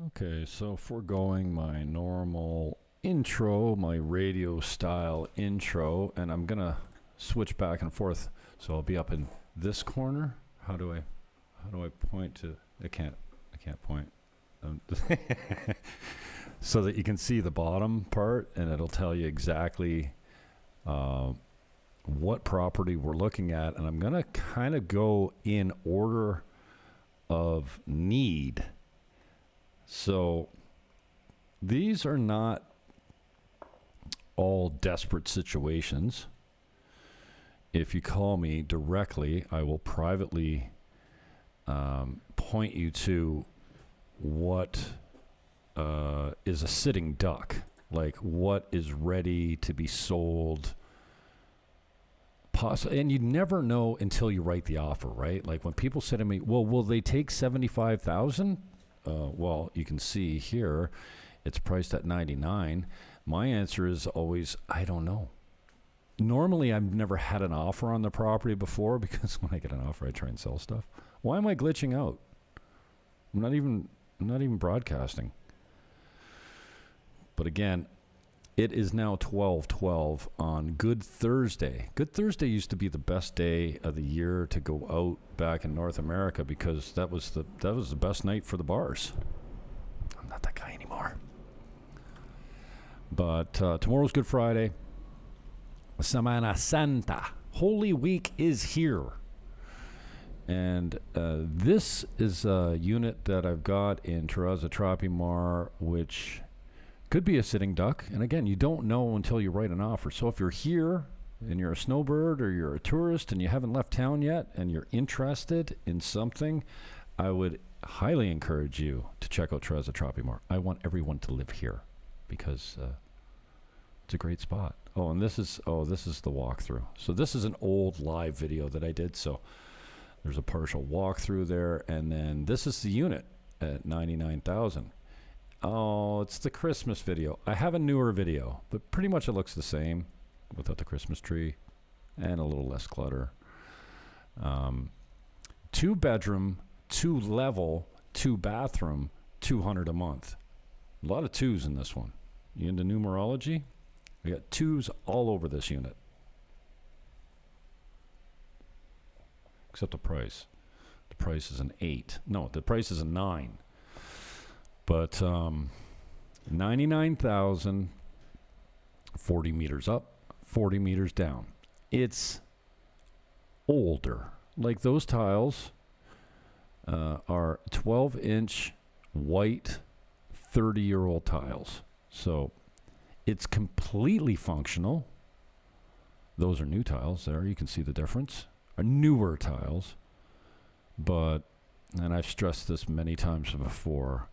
Okay, so foregoing my normal intro, my radio style intro, and I'm gonna switch back and forth. So I'll be up in this corner. How do I point to? I can't point. So that you can see the bottom part, and it'll tell you exactly what property we're looking at. And I'm gonna kind of go in order of need. So these are not all desperate situations. If you call me directly, I will privately point you to what is a sitting duck, like what is ready to be sold. And you never know until you write the offer, right? Like when people say to me, well, will they take 75,000? Well, you can see here, it's priced at 99. My answer is always, I don't know. Normally, I've never had an offer on the property before because when I get an offer, I try and sell stuff. Why am I glitching out? I'm not even broadcasting. But again, it is now 12:12 on Good Thursday. Good Thursday used to be the best day of the year to go out back in North America because that was the best night for the bars. I'm not that guy anymore. But tomorrow's Good Friday. Semana Santa. Holy Week is here. And this is a unit that I've got in Terraza Tropimar, which could be a sitting duck. And again, you don't know until you write an offer. So if you're here and you're a snowbird or you're a tourist and you haven't left town yet and you're interested in something, I would highly encourage you to check out Terraza Tropimar. I want everyone to live here because it's a great spot. Oh, and this is the walkthrough. So this is an old live video that I did. So there's a partial walkthrough there. And then this is the unit at 99,000. Oh, it's the Christmas video. I have a newer video, but pretty much it looks the same without the Christmas tree and a little less clutter. 2 bedroom, 2 level, 2 bathroom, 200 a month. A lot of 2s in this one. You into numerology? We got 2s all over this unit. Except the price. The price is an 8. No, the price is a 9. But 99,000, 40 meters up, 40 meters down. It's older. Like those tiles are 12-inch white 30-year-old tiles. So it's completely functional. Those are new tiles there. You can see the difference. Are newer tiles. But, and I've stressed this many times before,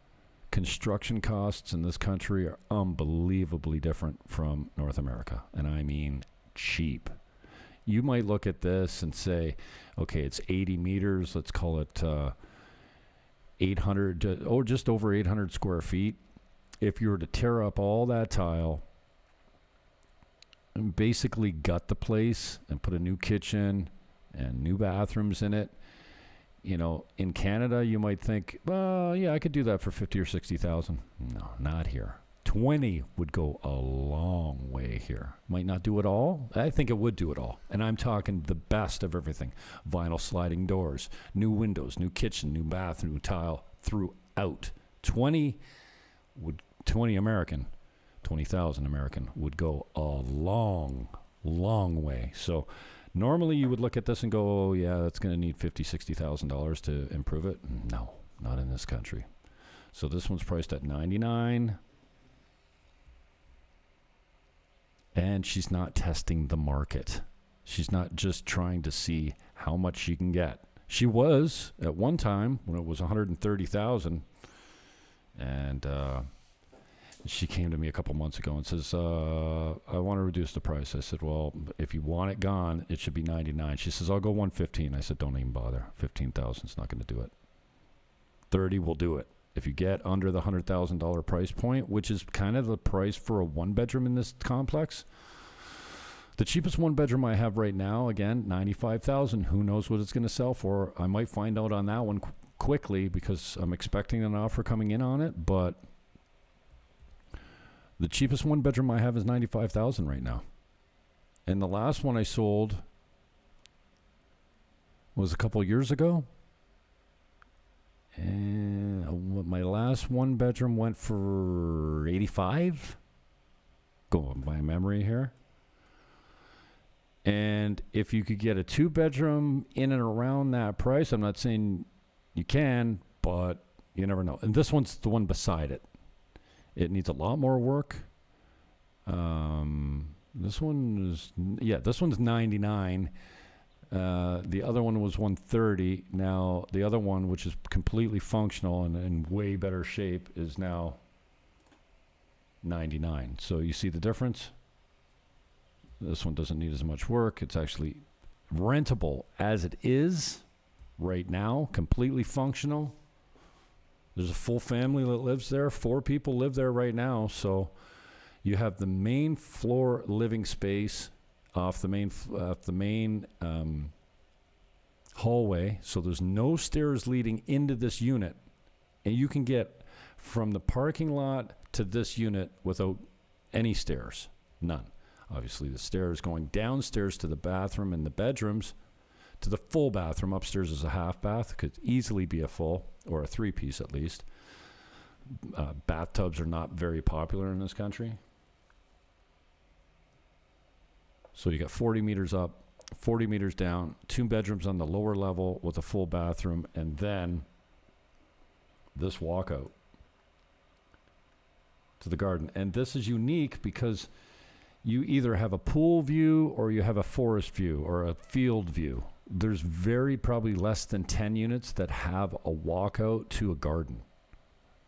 construction costs in this country are unbelievably different from North America. And I mean cheap. You might look at this and say, okay, it's 80 meters. Let's call it 800, or just over 800 square feet. If you were to tear up all that tile and basically gut the place and put a new kitchen and new bathrooms in it, you know, in Canada, you might think, well, yeah, I could do that for 50 or 60,000. No, not here. 20 would go a long way here. Might not do it all. I think it would do it all. And I'm talking the best of everything. Vinyl sliding doors, new windows, new kitchen, new bathroom, new tile throughout. 20 American, 20,000 American would go a long, long way. So normally you would look at this and go, oh, yeah, that's going to need $50,000, $60,000 to improve it. No, not in this country. So this one's priced at 99. And she's not testing the market. She's not just trying to see how much she can get. She was at one time when it was 130,000, and she came to me a couple months ago and says, I want to reduce the price. I said, well, if you want it gone, it should be 99. She says, I'll go 115. I said, don't even bother. 15,000 is not going to do it. 30 will do it. If you get under the $100,000 price point, which is kind of the price for a one-bedroom in this complex, the cheapest one-bedroom I have right now, again, $95,000. Who knows what it's going to sell for? I might find out on that one quickly because I'm expecting an offer coming in on it, but the cheapest one bedroom I have is $95,000 right now. And the last one I sold was a couple years ago. And my last one bedroom went for 85. Going by memory here. And if you could get a 2-bedroom in and around that price, I'm not saying you can, but you never know. And this one's the one beside it. It needs a lot more work. This one's 99. The other one was 130. Now, the other one, which is completely functional and in way better shape, is now 99. So you see the difference? This one doesn't need as much work. It's actually rentable as it is right now, completely functional. There's a full family that lives there. 4 people live there right now. So you have the main floor living space off the main hallway. So there's no stairs leading into this unit. And you can get from the parking lot to this unit without any stairs. None. Obviously, the stairs going downstairs to the bathroom and the bedrooms, to the full bathroom. Upstairs is a half bath. Could easily be a full, or a 3-piece at least. Bathtubs are not very popular in this country. So you got 40 meters up, 40 meters down, 2 bedrooms on the lower level with a full bathroom, and then this walkout to the garden. And this is unique because you either have a pool view or you have a forest view or a field view. There's probably less than 10 units that have a walkout to a garden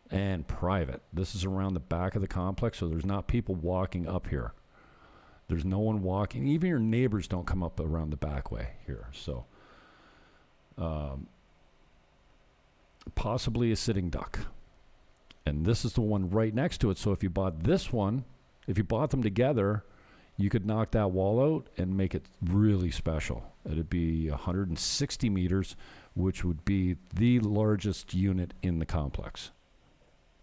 and private. This is around the back of the complex, so there's not people walking up here. There's no one walking. Even your neighbors don't come up around the back way here. So possibly a sitting duck. And this is the one right next to it. So if you bought this one, if you bought them together, you could knock that wall out and make it really special. It'd be 160 meters, which would be the largest unit in the complex.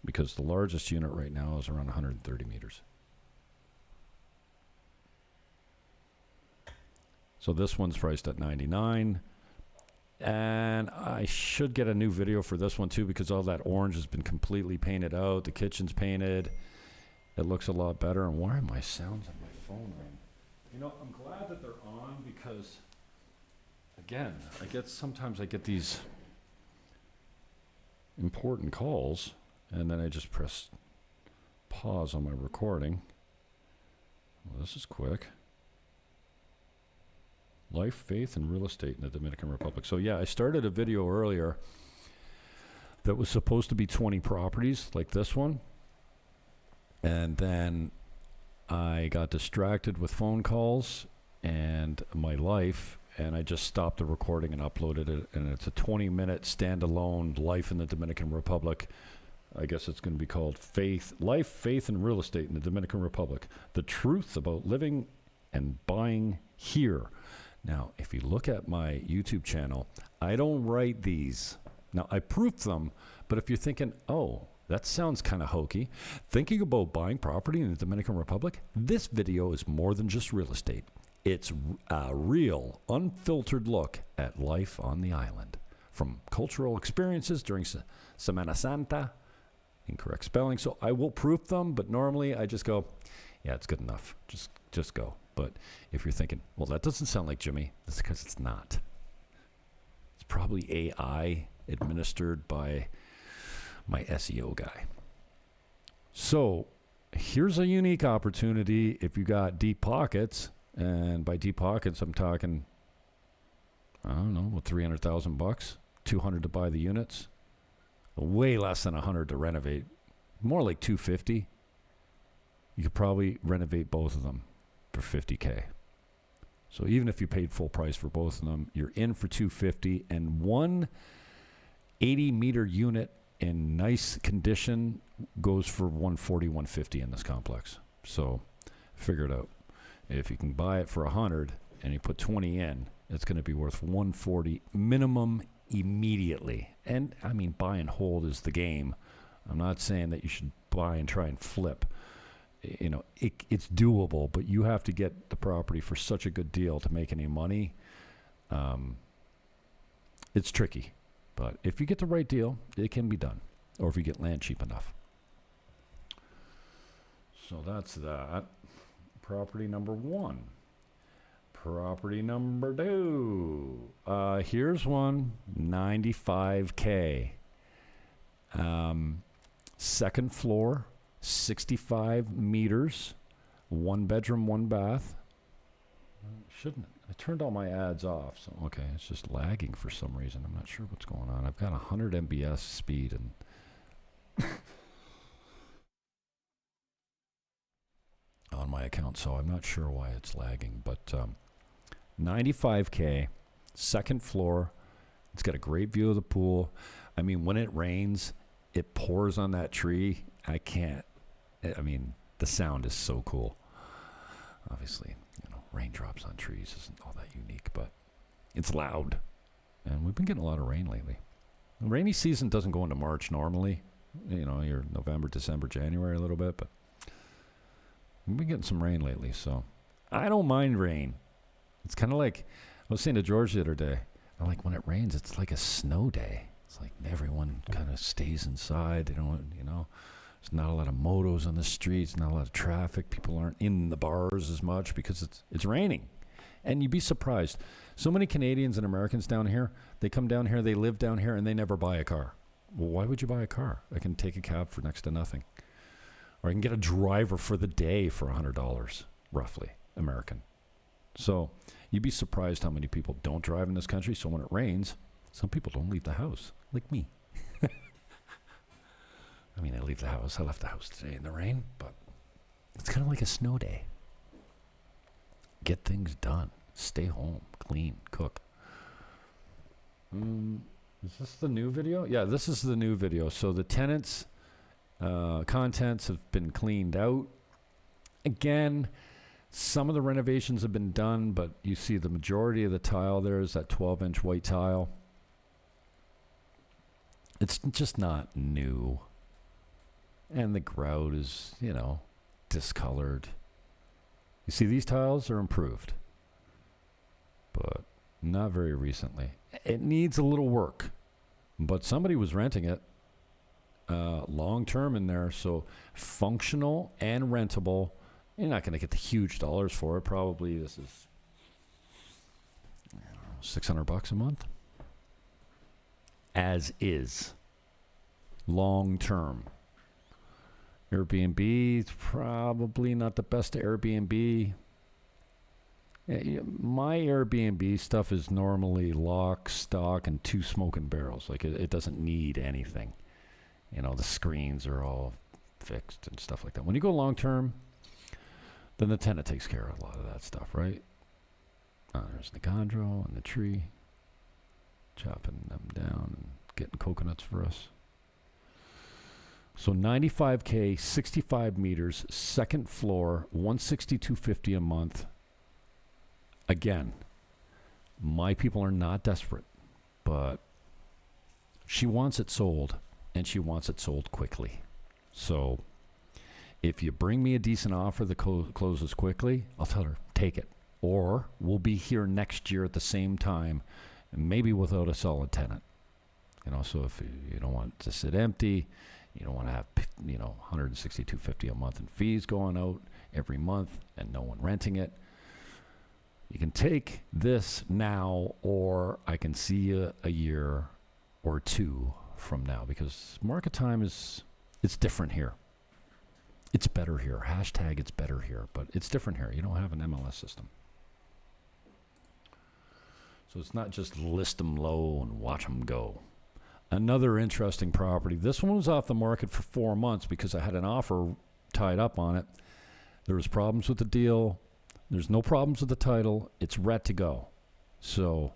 Because the largest unit right now is around 130 meters. So this one's priced at 99. And I should get a new video for this one too, because all that orange has been completely painted out. The kitchen's painted. It looks a lot better. And why are my sounds on my phone on? You know, I'm glad that they're on because, again, sometimes I get these important calls and then I just press pause on my recording. Well, this is quick. Life, faith, and real estate in the Dominican Republic. So yeah, I started a video earlier that was supposed to be 20 properties like this one. And then I got distracted with phone calls and my life, and I just stopped the recording and uploaded it. And it's a 20-minute standalone life in the Dominican Republic. I guess it's going to be called Life, Faith, and Real Estate in the Dominican Republic. The truth about living and buying here. Now, if you look at my YouTube channel, I don't write these. Now, I proof them, but if you're thinking, oh, that sounds kind of hokey, thinking about buying property in the Dominican Republic, this video is more than just real estate. It's a real, unfiltered look at life on the island. From cultural experiences during Semana Santa, incorrect spelling, so I will proof them, but normally I just go, yeah, it's good enough. Just go. But if you're thinking, well, that doesn't sound like Jimmy, that's because it's not. It's probably AI administered by my SEO guy. So here's a unique opportunity if you got deep pockets, and by deep pockets, I'm talking, I don't know, $300,000, $200 to buy the units, way less than $100 to renovate, more like $250. You could probably renovate both of them for $50K. So even if you paid full price for both of them, you're in for $250, and one 80-meter unit in nice condition goes for $140, $150 in this complex. So figure it out. If you can buy it for $100 and you put 20 in, it's going to be worth $140 minimum immediately. And I mean, buy and hold is the game. I'm not saying that you should buy and try and flip. You know, it's doable, but you have to get the property for such a good deal to make any money. It's tricky, but if you get the right deal, it can be done. Or if you get land cheap enough. So that's that. Property number 1. Property number 2. Here's one, $95K. Second floor, 65 meters, 1 bedroom, 1 bath. Shouldn't it? I turned all my ads off. So, okay, it's just lagging for some reason. I'm not sure what's going on. I've got 100 MBS speed and on my account, so I'm not sure why it's lagging. But 95K, second floor. It's got a great view of the pool. I mean, when it rains, it pours on that tree. I mean, the sound is so cool. Obviously, you know, raindrops on trees isn't all that unique, but it's loud. And we've been getting a lot of rain lately. The rainy season doesn't go into March normally. You know, you're November, December, January a little bit, but we've been getting some rain lately, so I don't mind rain. It's kind of like, I was saying to George the other day, I'm like, when it rains, it's like a snow day. It's like everyone kind of stays inside. They don't, you know, there's not a lot of motos on the streets, not a lot of traffic. People aren't in the bars as much because it's raining. And you'd be surprised. So many Canadians and Americans down here, they come down here, they live down here, and they never buy a car. Well, why would you buy a car? I can take a cab for next to nothing. Or I can get a driver for the day for $100, roughly, American. So you'd be surprised how many people don't drive in this country. So when it rains, some people don't leave the house, like me. I mean, I leave the house. I left the house today in the rain, but it's kind of like a snow day. Get things done. Stay home. Clean. Cook. Is this the new video? Yeah, this is the new video. So the tenants' contents have been cleaned out. Again, some of the renovations have been done, but you see the majority of the tile there is that 12-inch white tile. It's just not new. And the grout is, you know, discolored. You see, these tiles are improved, but not very recently. It needs a little work, but somebody was renting it long-term in there, so functional and rentable. You're not going to get the huge dollars for it. Probably this is, I don't know, $600 a month. As is. Long-term. Airbnb is probably not the best Airbnb. My Airbnb stuff is normally lock, stock, and 2 smoking barrels. Like it doesn't need anything. You know, the screens are all fixed and stuff like that. When you go long-term, then the tenant takes care of a lot of that stuff, right? There's Nicandro and the tree, chopping them down and getting coconuts for us. So $95K, 65 meters, second floor, $162.50 a month. Again, my people are not desperate, but she wants it sold, and she wants it sold quickly. So if you bring me a decent offer that closes quickly, I'll tell her, take it. Or we'll be here next year at the same time, maybe without a solid tenant. You know, so if you don't want it to sit empty, you don't want to have, you know, $162.50 a month in fees going out every month and no one renting it. You can take this now, or I can see you a year or 2 from now, because market time it's different here. It's better here. Hashtag it's better here, but it's different here. You don't have an MLS system. So it's not just list them low and watch them go. Another interesting property. This one was off the market for 4 months because I had an offer tied up on it. There was problems with the deal. There's no problems with the title. It's ready to go. So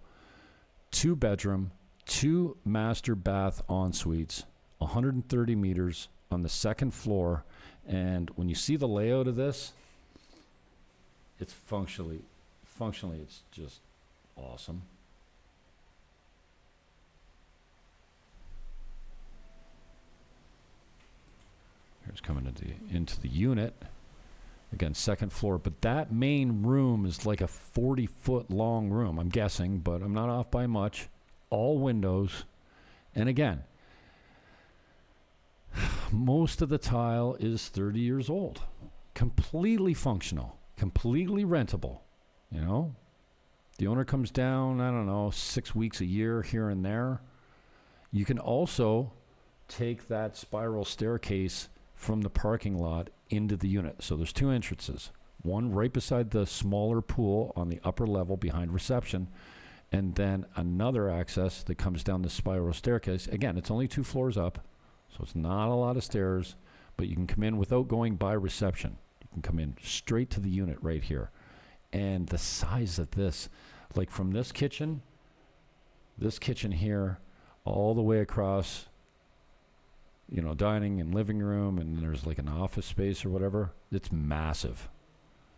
2 bedroom, 2 master bath en-suites, 130 meters on the second floor. And when you see the layout of this, it's functionally, it's just awesome. Here's coming into the unit. Again, second floor. But that main room is like a 40-foot long room, I'm guessing, but I'm not off by much. All windows. And again, most of the tile is 30 years old. Completely functional. Completely rentable. You know? The owner comes down, I don't know, 6 weeks a year here and there. You can also take that spiral staircase from the parking lot into the unit. So there's two entrances. One right beside the smaller pool on the upper level behind reception, and then another access that comes down the spiral staircase. Again, it's only 2 floors up, so it's not a lot of stairs, but you can come in without going by reception. You can come in straight to the unit right here. And the size of this, like from this kitchen here, all the way across, you know, dining and living room, and there's like an office space or whatever. It's massive.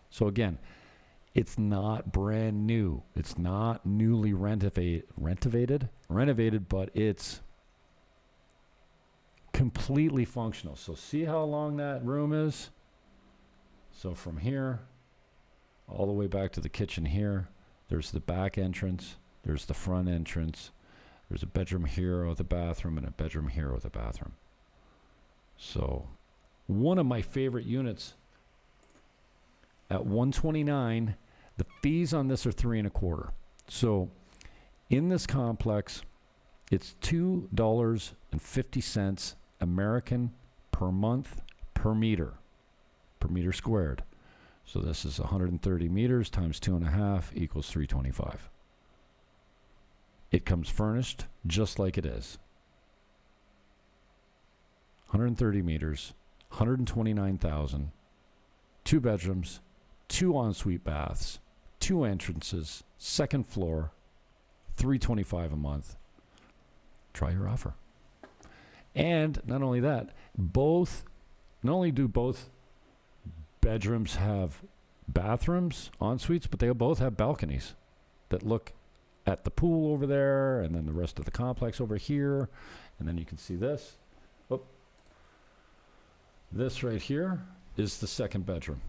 So again, it's not brand new. It's not newly renovated, but it's completely functional. So see how long that room is? So from here all the way back to the kitchen here, there's the back entrance, there's the front entrance, there's a bedroom here with a bathroom, and a bedroom here with a bathroom. So one of my favorite units at $129. The fees on this are $3.25. So in this complex, it's $2.50 American per month per meter squared. So this is 130 meters times 2.5 equals $3.25. It comes furnished just like it is. 130 meters, 129,000, 2 bedrooms, 2 ensuite baths, 2 entrances, second floor, $325 a month. Try your offer. And not only that, not only do both bedrooms have bathrooms, en suites, but they both have balconies that look at the pool over there, and then the rest of the complex over here. And then you can see this. Oh, this right here is the second bedroom.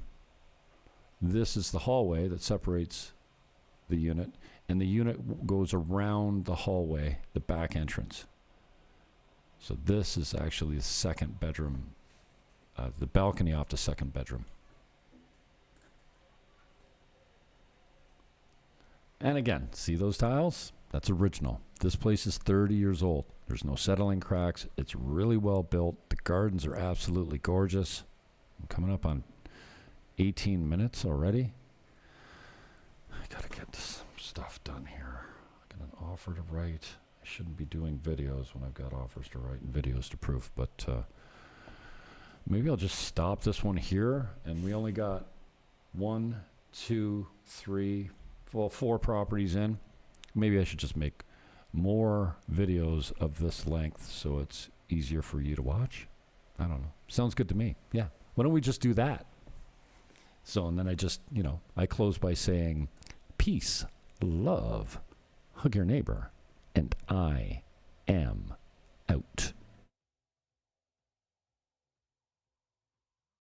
This is the hallway that separates the unit, and the unit goes around the hallway, the back entrance. So this is actually the second bedroom, the balcony off the second bedroom. And again, see those tiles? That's original. This place is 30 years old. There's no settling cracks. It's really well built. The gardens are absolutely gorgeous. I'm coming up on 18 minutes already. I gotta get this stuff done here. I got an offer to write. I shouldn't be doing videos when I've got offers to write and videos to proof, but maybe I'll just stop this one here. And we only got 1, 2, 3, 4 properties in. Maybe I should just make more videos of this length so it's easier for you to watch. I don't know. Sounds good to me. Yeah. Why don't we just do that? So, and then I just, I close by saying, peace, love, hug your neighbor, and I am out.